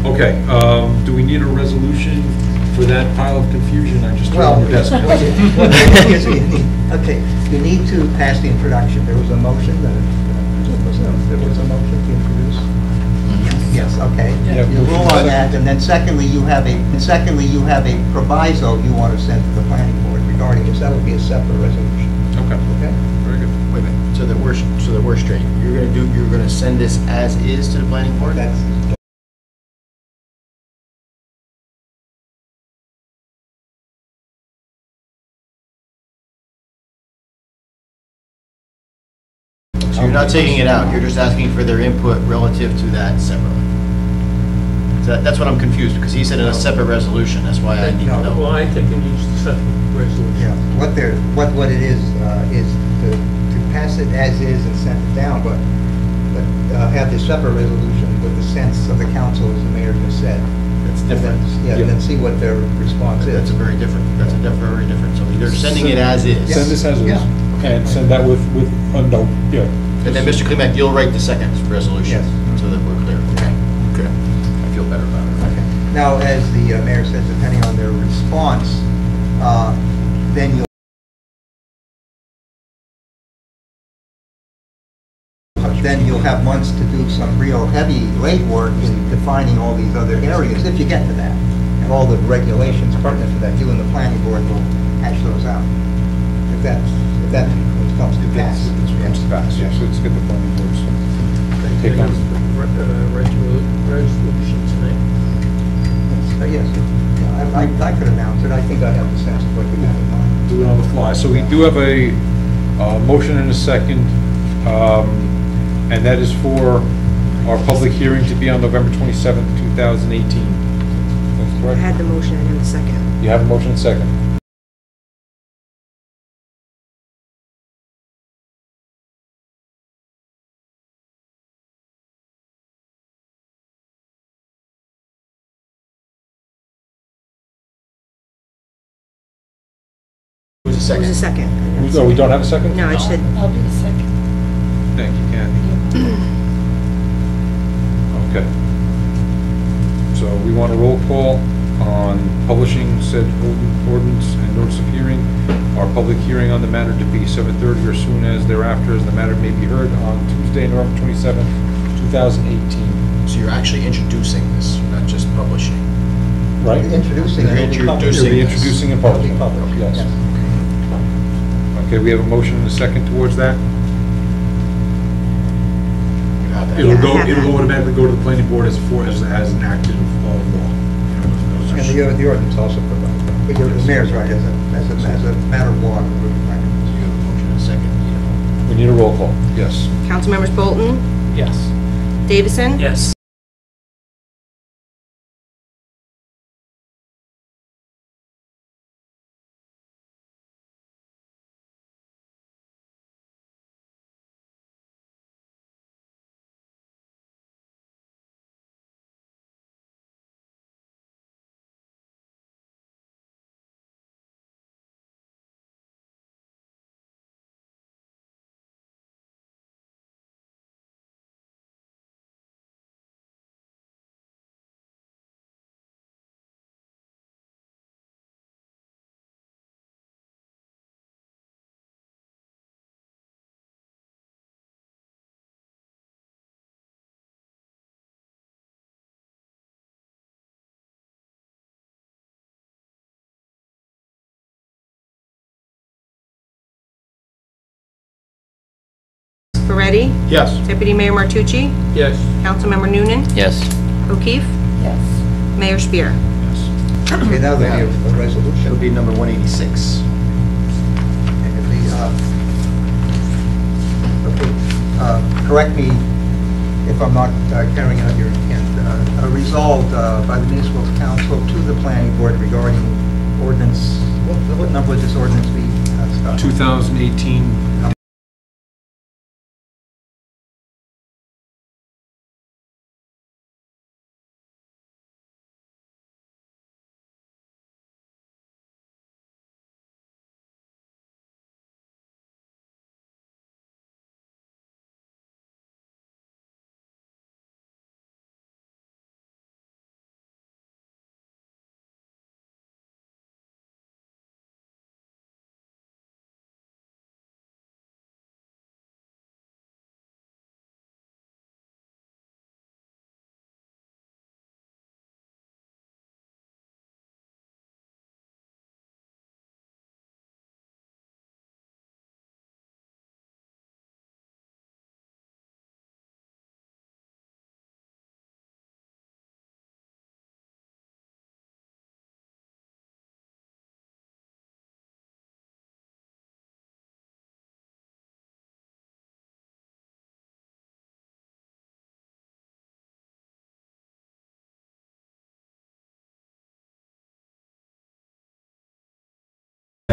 Okay, do we need a resolution for that pile of confusion I just threw Well, on your desk? okay, you need to pass the introduction. There was a motion that, there was a motion to introduce? Yes, okay. Yeah. You rule on that, and then secondly, you have a proviso you want to send to the planning board regarding this. That would be a separate resolution. Okay. Okay? Very good. Wait a minute, so that we're straight. You're gonna send this as is to the planning board? That's, So you're not taking it out, you're just asking for their input relative to that separately. So that's what I'm confused, because he said in a separate resolution, that's why I need to know. Well, I think it needs a separate resolution. yeah, what it is to pass it as is and send it down, but have the separate resolution with the sense of the council, as the mayor just said. That's different. And then see what their response is. That's very different, very different. So they're sending it as is. Send this as is, Yeah. and send that with a note, yeah. And then Mr. Klimek, you'll write the second resolution, Yes. so that we're clear. Okay. I feel better about it. Okay. Now, as the mayor said, depending on their response, then you'll have months to do some real heavy legwork in defining all these other areas, if you get to that. And all the regulations pertinent to that, you and the planning board will hash those out. If that comes to pass. Yes, let's get the planning boards. Take on. Resolution tonight. Yes, yeah, I could announce it. I think I have the sense of what you have in mind. Do it on the fly. So we do have a motion and a second, and that is for our public hearing to be on November 27th, 2018. That's I correct? had the motion and the second. You have a motion and second. Who's the It was a second? second. No, we don't have a second? No, I just said, I'll be the second. Thank you, Kathy. Okay. So we want a roll call on publishing said ordinance and notice of hearing. Our public hearing on the matter to be 7:30 or soon as thereafter, as the matter may be heard on Tuesday, November 27th, 2018. So you're actually introducing this, not just publishing. Right? Introducing it. You're it'll be introducing You'll be this. introducing and It'll be publishing. published, Yes. yes. Okay, we have a motion and a second towards that. You have that. It'll Yeah, go, I have it'll that. automatically go to the planning board as an active law. And the ordinance also provides that. But the mayor's right, as a matter of law, it would be planning. So you have a motion and a second. We need a roll call, yes. Councilmembers Bolton, Yes. Davison, Yes. Ferretti, Yes. Deputy Mayor Martucci, Yes. Councilmember Noonan, Yes. O'Keefe, Yes. Mayor Spear. Yes. Okay, now that you have a resolution. It'll be number 186. Correct me if I'm not carrying out your intent. Resolved by the municipal council to the planning board regarding ordinance, what number would this ordinance be, Scott? 2018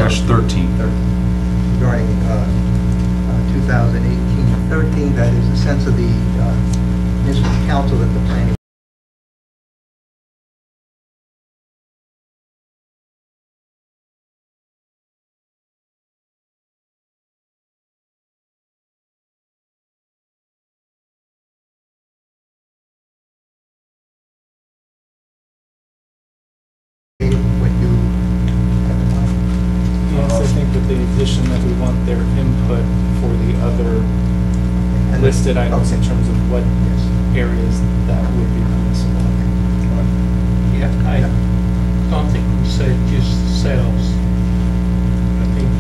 -13. regarding 2018-13, that is the sense of the municipal council that the planning would do. Yes, I think with the addition that we want their input for the other And- listed items in okay. terms of what areas that would be permissible. Yeah, I don't think we said just sales. I think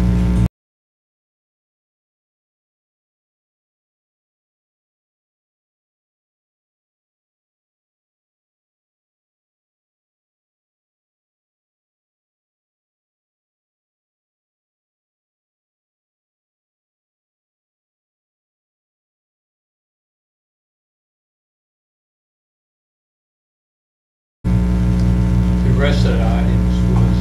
the rest of the items was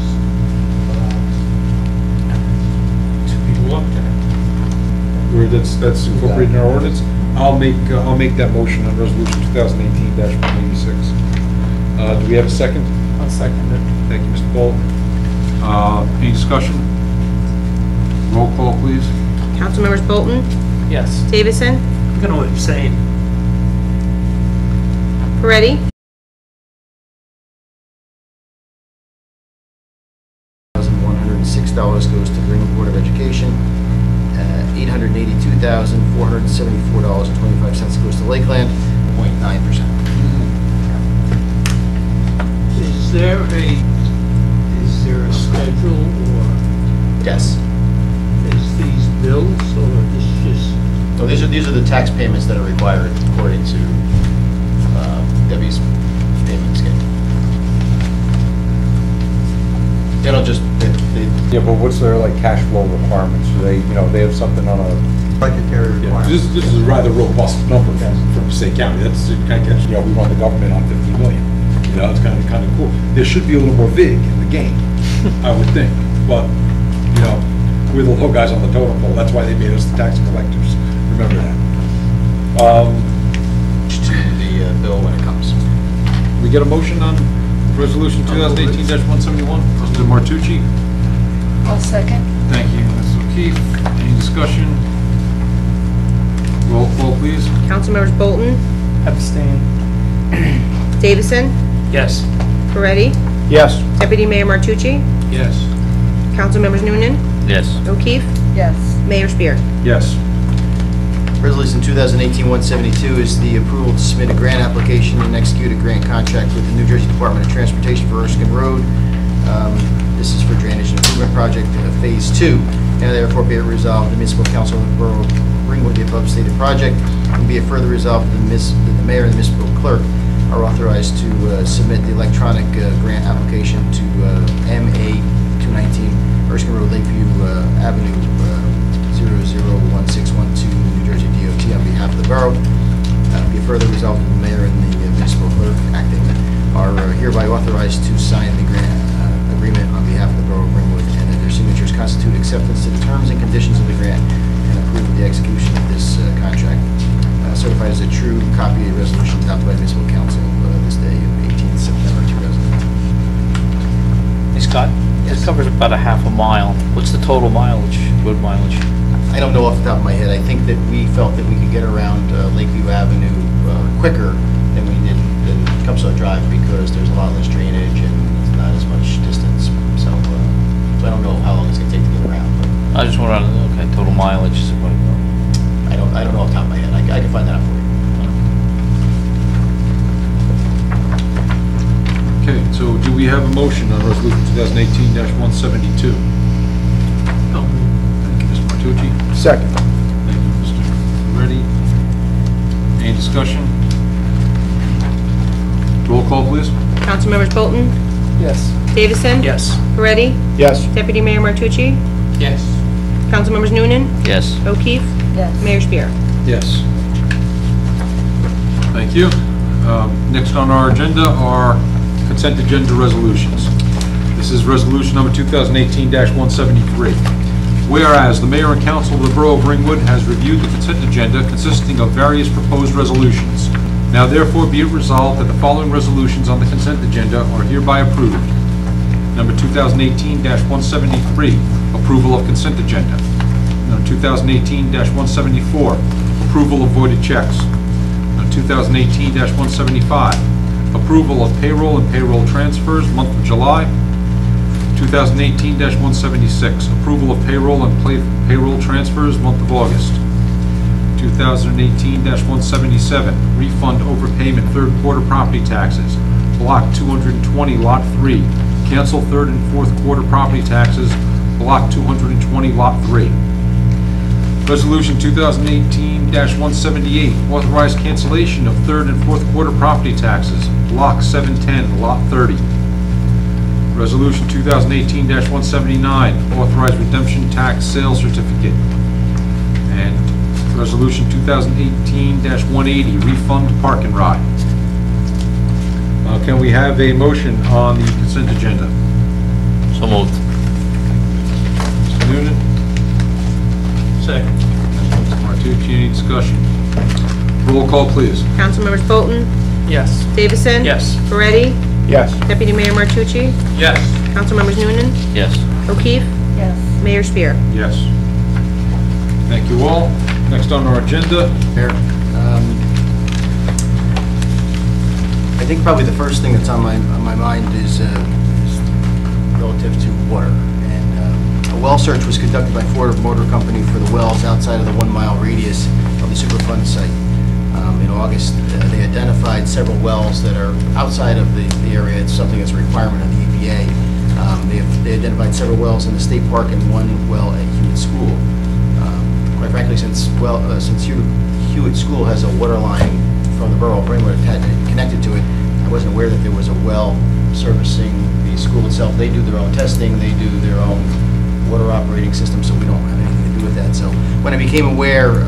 to be looked at. Where that's incorporated in our ordinance. I'll make that motion on resolution 2018-186. Do we have a second? I'll second it. Thank you, Mr. Bolton. Any discussion? Roll call, please. Councilmembers Bolton, Yes. Davison, I'm going to abstain. Peretti, $1,106 goes to the Ringwood Board of Education. $882,474.25 goes to Lakeland, 0.9%. Is there a schedule or Yes. is these bills or this just? So these are the tax payments that are required according to Debbie's payment schedule. They don't just, they Yeah, but what's their, like, cash flow requirements? Do they, they have something on a, Budgetary Yeah, requirements. this is a rather robust number from Passaic County. That's kind of, we run the government on 50 million. It's kind of cool. There should be a little more vig in the game, I would think. But, we're the low guys on the totem pole. That's why they made us the tax collectors. Remember that. to the bill when it comes. We get a motion on resolution 2018-171. Mr. Martucci. I'll second. Thank you, Ms. O'Keefe. Any discussion? Roll call, please. Councilmembers Bolton, Abstain. Davison, Yes. Peretti, yes, Deputy Mayor Martucci, Yes. Councilmembers Noonan, Yes. O'Keefe, Yes. Mayor Spear. Yes. Resolution 2018-172 is the approval to submit a grant application and execute a grant contract with the New Jersey Department of Transportation for Erskine Road. This is for drainage improvement project phase 2. Now therefore be it resolved, the municipal council of the Borough of Ringwood, the above stated project, and be it further resolved that the mayor and the municipal clerk are authorized to submit the electronic grant application to MA 219 Erskine Road, Lakeview Avenue, 001612, New Jersey DOT, on behalf of the borough. Be it further resolved that the mayor and the municipal clerk acting are hereby authorized to sign the grant agreement on behalf of the Borough of Ringwood, and that their signatures constitute acceptance to the terms and conditions of the grant and approve of the execution of this contract. Certified as a true copy of the resolution adopted by municipal council this day of 18th September 2000. Hey, Scott? Yes. This covers about a half a mile. What's the total mileage, road mileage? I don't know off the top of my head. I think that we felt that we could get around Lakeview Avenue quicker than we did than Cumshaw Drive because there's a lot less drainage and it's not as much distance. So I don't know how long it's going to take to get around. But I just want to, okay, total mileage is what I don't know off the top of my head. I can find that out for you. Okay, so do we have a motion on resolution 2018-172? No. Thank you, Mr. Martucci. second, Thank you, Mr. Moretti. Any discussion? Roll call, please. Councilmembers Bolton, Yes. Davison, Yes. Peretti, yes, Deputy Mayor Martucci, Yes. Councilmembers Noonan, Yes. O'Keefe, Yes. Mayor Spear. Yes. Thank you. Next on our agenda are consent agenda resolutions. This is resolution number 2018-173. Whereas the mayor and council of the Borough of Ringwood has reviewed the consent agenda consisting of various proposed resolutions. Now therefore be it resolved that the following resolutions on the consent agenda are hereby approved. Number 2018-173, approval of consent agenda. Number 2018-174, approval of voided checks. Number 2018-175, approval of payroll and payroll transfers, month of July. 2018-176, approval of payroll and payroll transfers, month of August. 2018-177, refund overpayment third quarter property taxes, block 220, lot 3, cancel third and fourth quarter property taxes, block 220, lot 3. Resolution 2018-178, authorize cancellation of third and fourth quarter property taxes, block 710, lot 30. Resolution 2018-179, authorize redemption tax sales certificate. And Resolution 2018-180, refund park and ride. Can we have a motion on the consent agenda? So moved. Mr. Noonan? Second. Mr. Martucci, any discussion? Roll call, please. Councilmembers Bolton? Yes. Davison? Yes. Moretti? Yes. Deputy Mayor Martucci? Yes. Councilmembers Noonan? Yes. O'Keefe? Yes. Mayor Spear? Yes. Thank you all. Next on our agenda, Mayor, I think probably the first thing that's on my mind is relative to water. And a well search was conducted by Ford Motor Company for the wells outside of the 1 mile radius of the Superfund site. In August, they identified several wells that are outside of the area. It's something that's a requirement of the EPA. They identified several wells in the state park and 1 well at Hewitt School. Quite frankly, since Hewitt School has a water line from the Borough of Ringwood connected to it, I wasn't aware that there was a well servicing the school itself. They do their own testing, they do their own water operating system, so we don't have anything to do with that. So when I became aware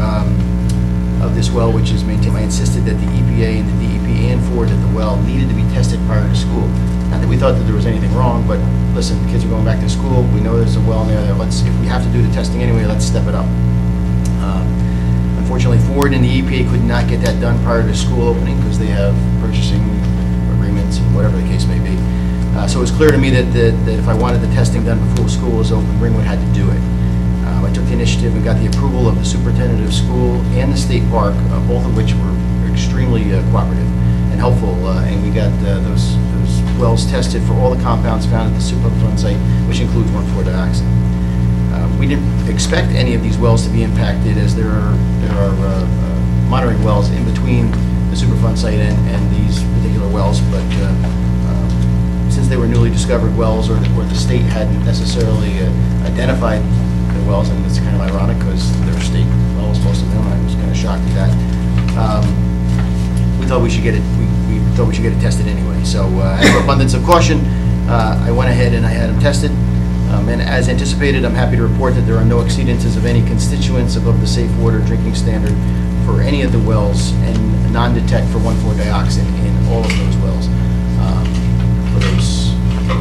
of this well, which is maintained, I insisted that the EPA and the DEP and Ford that the well needed to be tested prior to school. Not that we thought that there was anything wrong, but listen, kids are going back to school. We know there's a well in there. If we have to do the testing anyway, let's step it up. Unfortunately, Ford and the EPA could not get that done prior to school opening because they have purchasing agreements and whatever the case may be. So it was clear to me that if I wanted the testing done before school was open, Ringwood had to do it. I took the initiative and got the approval of the superintendent of school and the state park, both of which were extremely cooperative and helpful. And we got those wells tested for all the compounds found at the Superfund site, which includes 1,4-dioxane. We didn't expect any of these wells to be impacted, as there are monitoring wells in between the Superfund site and these particular wells, but since they were newly discovered wells, or the state hadn't necessarily identified the wells, and it's kind of ironic because they're state wells, most of them. I was kind of shocked at that. We thought we should get it. We thought we should get it tested anyway. So, out of abundance of caution, I went ahead and I had them tested. And as anticipated, I'm happy to report that there are no exceedances of any constituents above the safe water drinking standard for any of the wells, and non-detect for 1,4-dioxane in all of those wells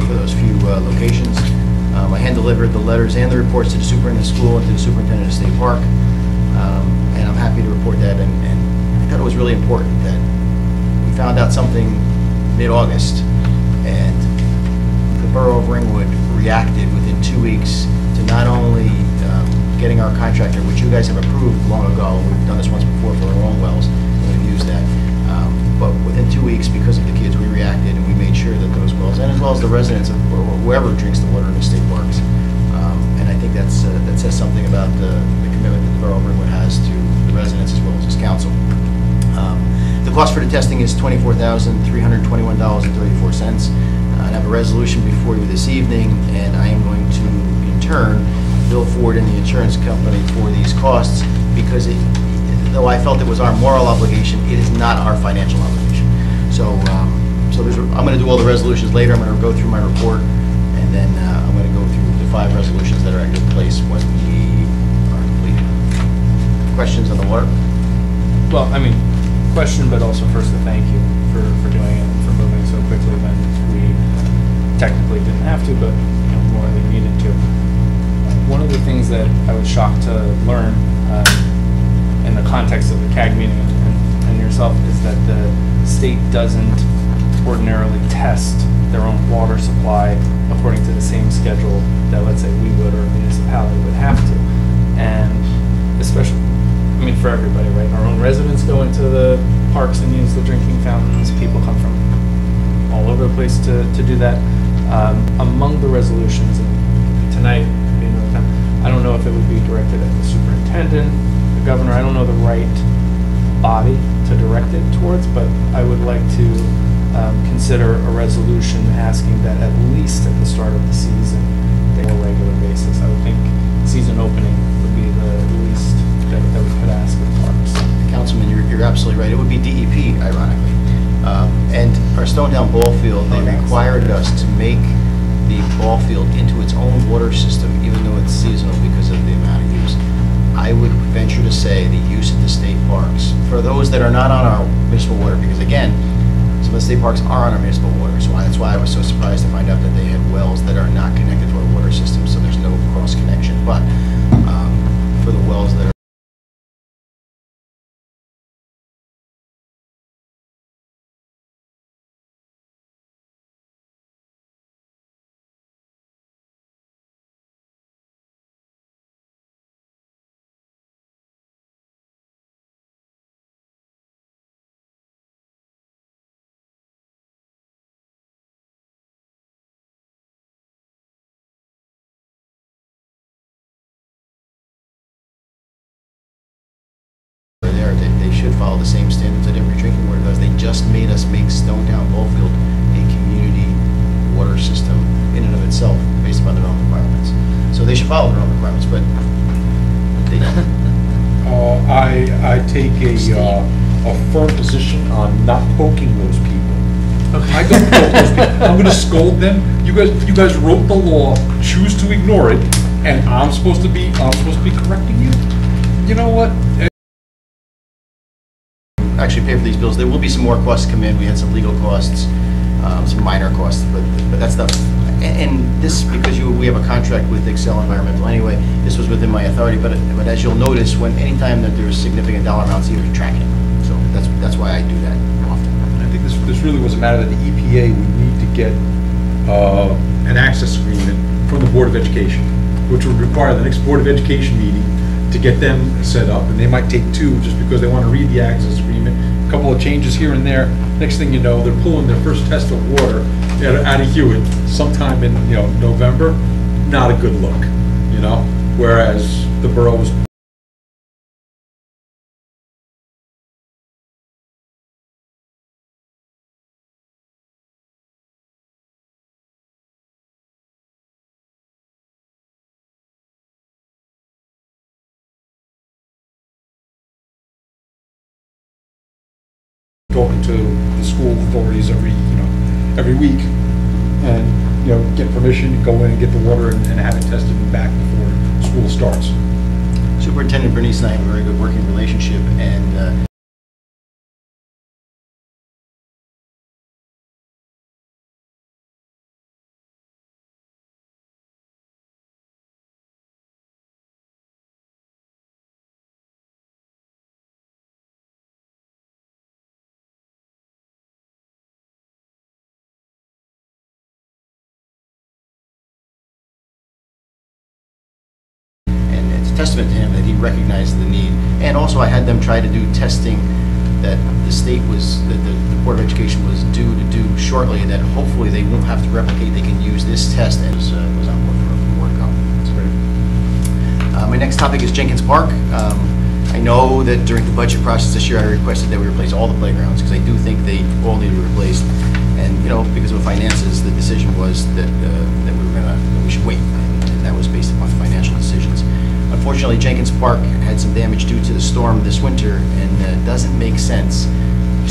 for those few locations. I hand-delivered the letters and the reports to the superintendent of school and to the superintendent of state park, and I'm happy to report that. And I thought it was really important that we found out something mid-August, and the Borough of Ringwood reacted within 2 weeks to not only getting our contractor, which you guys have approved long ago. We've done this once before for our own wells, and we've used that. But within 2 weeks, because of the kids, we reacted and we made sure that those wells, and as well as the residents of, or whoever drinks the water in the state parks, and I think that says something about the commitment that the Borough of Ringwood has to the residents as well as its council. The cost for the testing is $24,321.34. I have a resolution before you this evening, and I am going to, in turn, bill Ford and the insurance company for these costs, because though I felt it was our moral obligation, it is not our financial obligation. So, I'm going to do all the resolutions later. I'm going to go through my report, and then I'm going to go through the 5 resolutions that are in good place when we are completed. Questions on the water? Well, I mean, question, but also first a thank you for doing it and for moving so quickly when we technically didn't have to, but more they needed to. One of the things that I was shocked to learn in the context of the CAG meeting and yourself is that the state doesn't ordinarily test their own water supply according to the same schedule that, let's say, we would or a municipality would have to. And especially, I mean, for everybody, right? Our own residents go into the parks and use the drinking fountains. People come from all over the place to do that. Among the resolutions, and tonight, I don't know if it would be directed at the superintendent, the governor. I don't know the right body to direct it towards, but I would like to consider a resolution asking that at least at the start of the season, on a more regular basis. I would think season opening would be the least that we could ask of parks. Councilman, you're absolutely right. It would be DEP, ironically. And our Stone Down ball field, they required us to make the ball field into its own water system, even though it's seasonal because of the amount of use. I would venture to say the use at the state parks, for those that are not on our municipal water, because again, some of the state parks are on our municipal water, so that's why I was so surprised to find out that they had wells that are not connected to our water system, so there's no cross connection. But for the wells that are there, they should follow the same standards that every drinking water does. They just made us make Stone Down Ballfield a community water system in and of itself based upon their own requirements. So they should follow their own requirements, but they don't. I take a firm position on not poking those people. I don't poke those people. I'm gonna scold them. You guys wrote the law, choose to ignore it, and I'm supposed to be correcting you? You know what? Actually pay for these bills. There will be some more costs come in. We had some legal costs, some minor costs, but that's the, and this, because we have a contract with Excel Environmental anyway, this was within my authority, but as you'll notice, anytime that there's significant dollar amounts, you're tracking it. So that's why I do that often. I think this really was a matter that the EPA would need to get an access agreement from the Board of Education, which would require the next Board of Education meeting to get them set up, and they might take two just because they want to read the access agreement, a couple of changes here and there. Next thing you know, they're pulling their first test of water out of Hewitt sometime in November. Not a good look, whereas the borough was talking to the school authorities every week, and get permission to go in and get the water and have it tested and back before school starts. Superintendent Bernice and I have a very good working relationship, and it's a testament to him that he recognized the need. And also I had them try to do testing that the Board of Education was due to do shortly, and that hopefully they won't have to replicate. They can use this test, and was on board for more to go. That's great. My next topic is Jenkins Park. I know that during the budget process this year, I requested that we replace all the playgrounds, because I do think they all need to be replaced. And because of finances, the decision was that we should wait, and that was based upon financial decisions. Unfortunately, Jenkins Park had some damage due to the storm this winter, and it doesn't make sense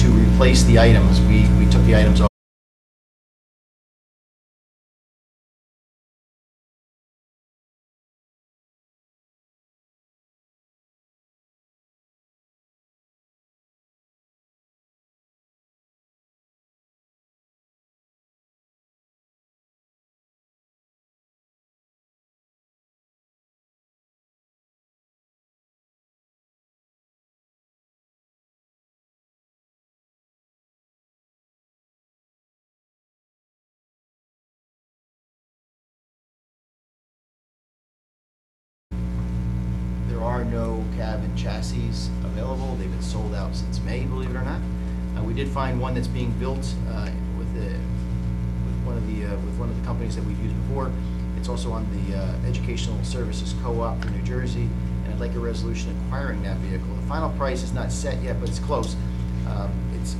to replace the items. We took the items off cab and chassis available. They've been sold out since May, believe it or not. We did find one that's being built with one of the companies that we've used before. It's also on the Educational Services Co-op for New Jersey, and I'd like a resolution acquiring that vehicle. The final price is not set yet, but it's close. It's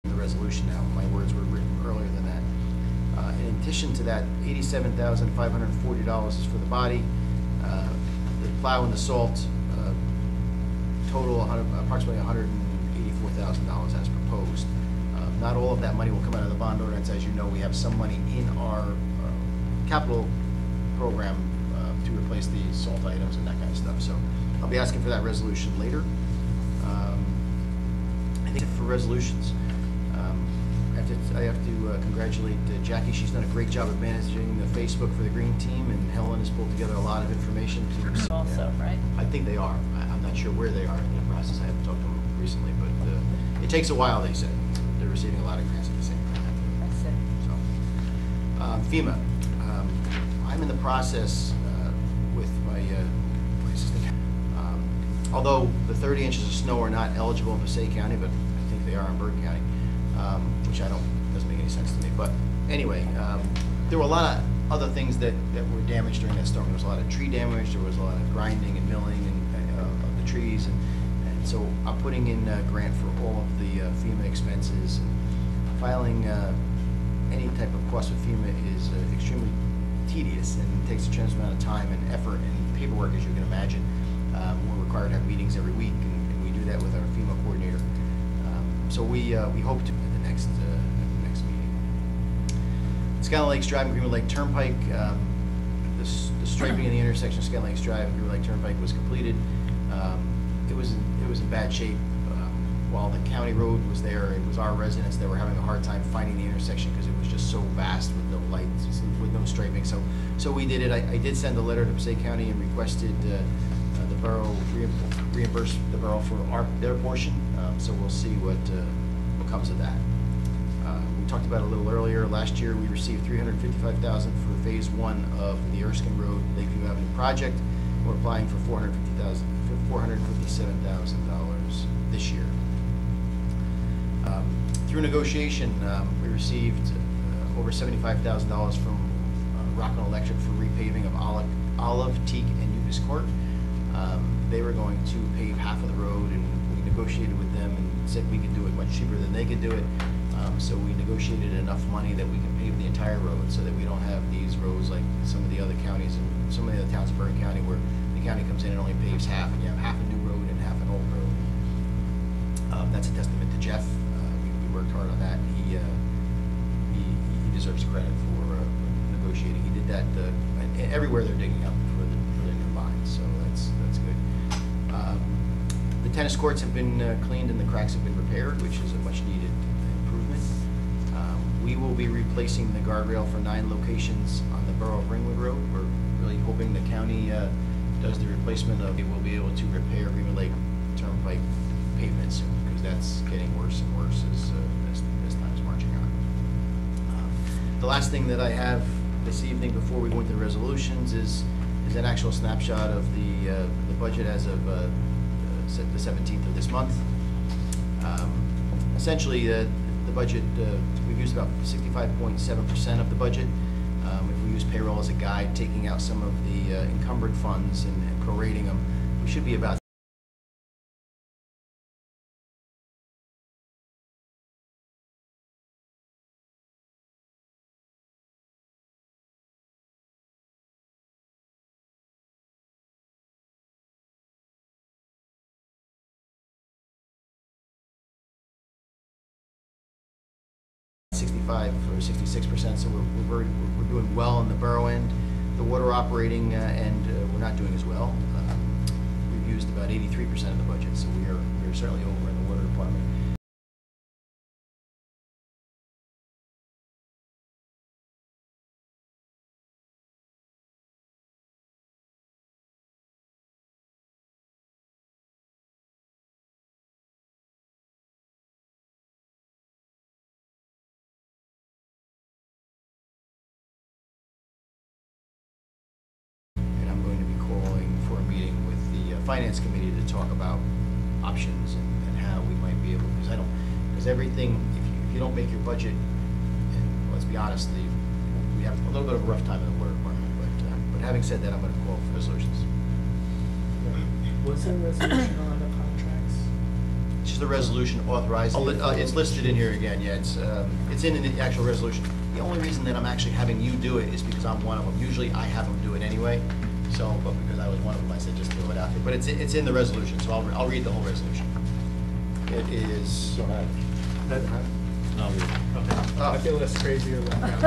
the resolution now. My words were written earlier than that. In addition to that, $87,540 is for the body. The plow and the salt total approximately $184,000 as proposed. Not all of that money will come out of the bond ordinance. As you know, we have some money in our capital program to replace the salt items and that kind of stuff. So I'll be asking for that resolution later. I think for resolutions, I have to congratulate Jackie. She's done a great job of managing the Facebook for the Green Team, and Helen has pulled together a lot of information. Also, right? I think they are. I'm not sure where they are in the process. I haven't talked to them recently, but it takes a while, they said. They're receiving a lot of grants at the same time. I see. So, FEMA. I'm in the process with my assistant. Although the 30 inches of snow are not eligible in Passaic County, but I think they are in Bergen County, which doesn't make any sense to me. But anyway, there were a lot of other things that were damaged during that storm. There was a lot of tree damage. There was a lot of grinding and milling of the trees, and so I'm putting in a grant for all of the FEMA expenses. And filing any type of cost with FEMA is extremely tedious and takes a tremendous amount of time and effort and paperwork, as you can imagine. We're required to have meetings every week, and we do that with our FEMA coordinator. So we hope to at the next meeting. Skyline Lakes Drive and Greenwood Lake Turnpike. The striping in the intersection of Skyline Lakes Drive and Greenwood Lake Turnpike was completed. It was in bad shape. While the county road was there, it was our residents that were having a hard time finding the intersection because it was just so vast with no lights, with no striping. So we did it. I did send a letter to Passaic County and requested the borough reimburse the borough for their portion. So we'll see what comes of that. We talked about it a little earlier. Last year we received $355,000 for phase 1 of the Erskine Road Lakeview Avenue project. We're applying for $457,000 this year. Through negotiation, we received over $75,000 from Rockland Electric for repaving of Olive, Teak, and Ucas Court. They were going to pave half of the road, and we negotiated with them and said we could do it much cheaper than they could do it. So we negotiated enough money that we can pave the entire road so that we don't have these roads like some of the other counties and some of the other towns in Bergen County where the county comes in and only paves half, and you have half a new road and half an old road. That's a testament to Jeff. We worked hard on that. He deserves credit for negotiating. He did that everywhere they're digging up for their new lines, so that's good. The tennis courts have been cleaned and the cracks have been repaired, which is a much needed improvement. We will be replacing the guardrail for 9 locations on the Borough of Ringwood Road. We're really hoping the county does the replacement of it. We'll be able to repair Ringwood Lake Turnpike pavement soon, because that's getting worse and worse as time is marching on. The last thing that I have this evening before we go into the resolutions is an actual snapshot of the budget as of the 17th of this month. Essentially, the budget, we've used about 65.7% of the budget. If we use payroll as a guide, taking out some of the encumbered funds and prorating them, we should be about 65 or 66%, so we're doing well in the borough end. The water operating end, we're not doing as well. We've used about 83% of the budget, so we are certainly over in the water department. Finance committee to talk about options and how we might be able, because everything, if you don't make your budget, and let's be honest, we have a little bit of a rough time in the water department, but having said that, I'm going to call for resolutions. Was there a resolution on the contracts? It's just the resolution authorizing, it's listed in here again, yeah, it's in the actual resolution. The only reason that I'm actually having you do it is because I'm one of them. Usually I have them do it anyway. So, but because I was one of them, I said just throw it out there. But it's in the resolution, so I'll read the whole resolution. It is. No. Okay. Oh. I feel less crazier than that.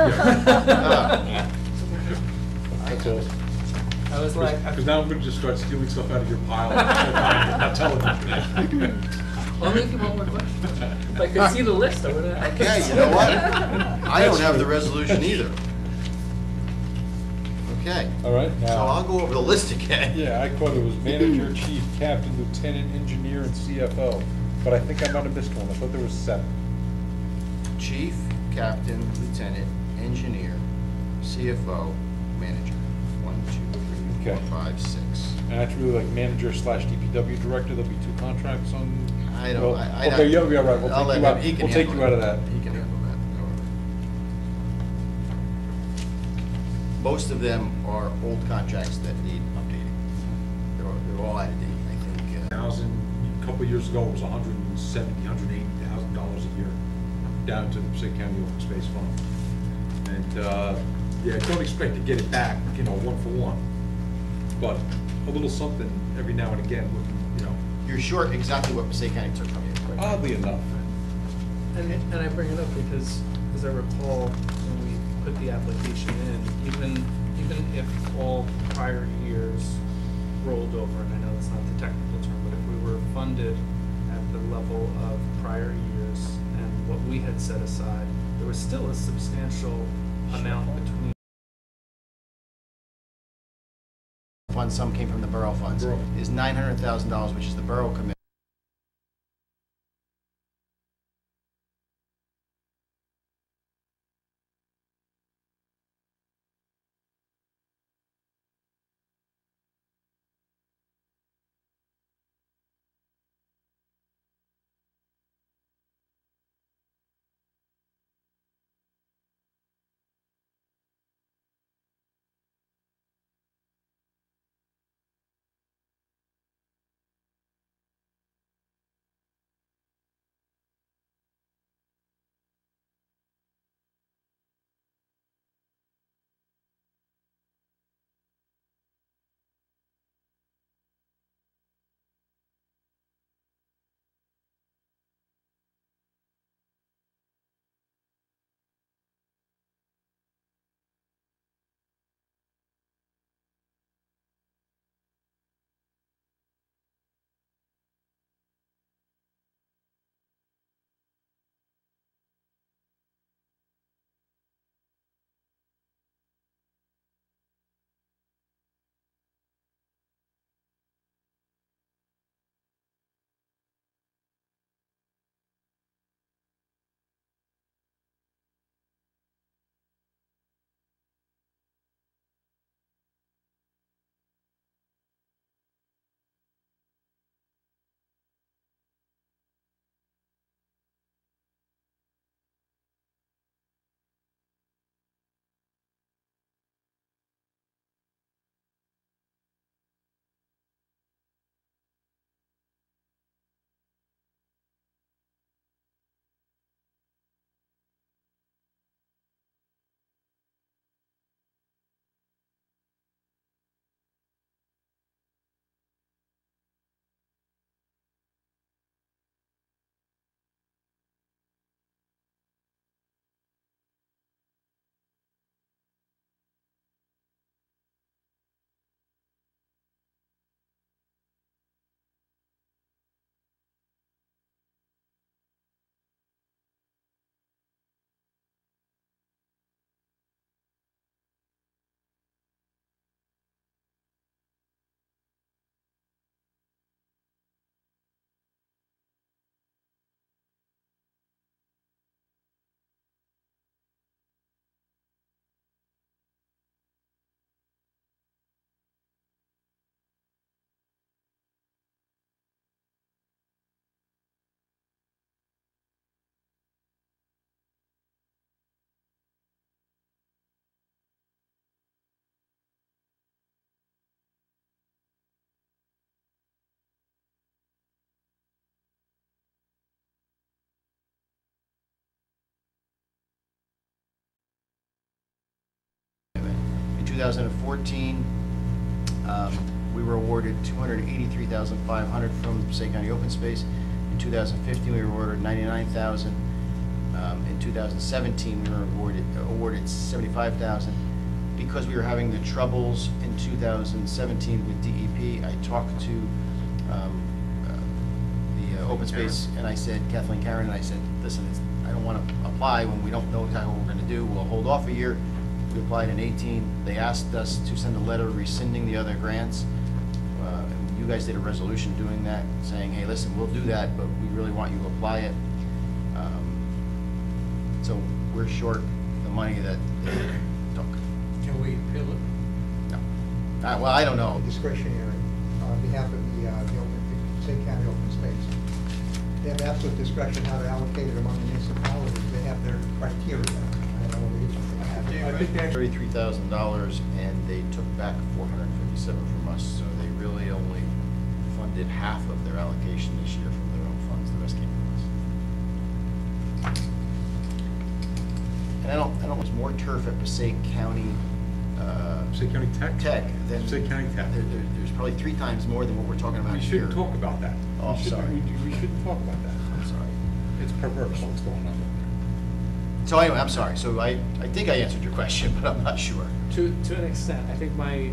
That's all. I was like, Because now I'm going to just start stealing stuff out of your pile. Not telling you. only if you want more questions. If I could see the list, I would have. Okay, you know what? I don't have the resolution either. Okay. All right. So I'll go over the list again. Yeah, I caught it was manager, chief, captain, lieutenant, engineer, and CFO. But I think I might have missed one. I thought there was 7. Chief, captain, lieutenant, engineer, CFO, manager. 1, 2, 3, 4, Okay. 5, 6. And that's really like manager / DPW director. There'll be 2 contracts on. I don't. Well, I okay, yeah, all right. I'll let him. He can We'll take handle you out of it. that. He can handle that. Most of them are old contracts that need updating. They're all out of date, I think. A couple of years ago, it was $170,000, $180,000 a year, down to the Passaic County Open Space Fund. And yeah, don't expect to get it back, 1 for 1, but a little something every now and again would, You're short exactly what Passaic County took from you. oddly enough. And I bring it up because, as I recall, when we put the application in, even if all prior years rolled over, and I know that's not the technical term, but if we were funded at the level of prior years and what we had set aside, there was still a substantial amount between. Funds, some came from the borough funds, is $900,000, which is the borough commitment. 2014, we were awarded $283,500 from Passaic County Open Space. In 2015, we were awarded $99,000. In 2017, we were awarded $75,000. Because we were having the troubles in 2017 with DEP, I talked to the open space, and I said, Kathleen Karen, and I said, listen, I don't want to apply when we don't know exactly what we're going to do. We'll hold off a year. We applied in 18. They asked us to send a letter rescinding the other grants. And you guys did a resolution doing that, saying, hey, listen, we'll do that, but we really want you to apply it. So we're short the money that they took. Can we appeal it? No. Well, I don't know. Discretionary on behalf of the Passaic County Open Space. They have absolute discretion how to allocate it among the municipalities. They have their criteria. I don't know what it is they have. I think they actually, $33,000, and they took back $457 from us, so they really only funded half of their allocation this year from their own funds. The rest came from us. And I don't know, there's more turf at Passaic County. Passaic County Tech? Than Passaic County Tech. There's probably 3 times more than what we're talking about We here. shouldn't talk about that. Oh, We shouldn't- sorry. We shouldn't talk about that. I'm sorry. It's perverse what's going on over So anyway, I'm sorry. So I think I answered your question, but I'm not sure. To an extent, I think my,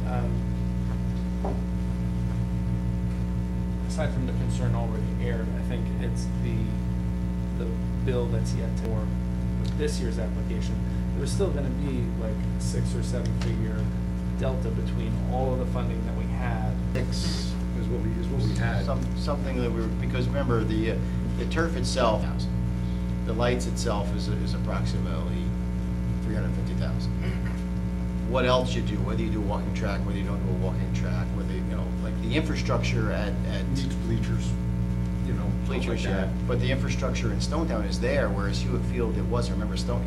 aside from the concern already aired, I think it's the bill that's yet to, or with this year's application, there's still gonna be like 6 or 7 figure delta between all of the funding that we had. Six. there. Is what we had. Something that we were, because remember, the turf itself, the lights itself is approximately $350,000. What else you do, whether you do a walking track, whether you don't do a walking track, whether, like the infrastructure at Needs bleachers, bleachers, stuff like that. yeah. But the infrastructure in Stonetown is there, whereas Hewitt Field, it wasn't. Remember, Hewitt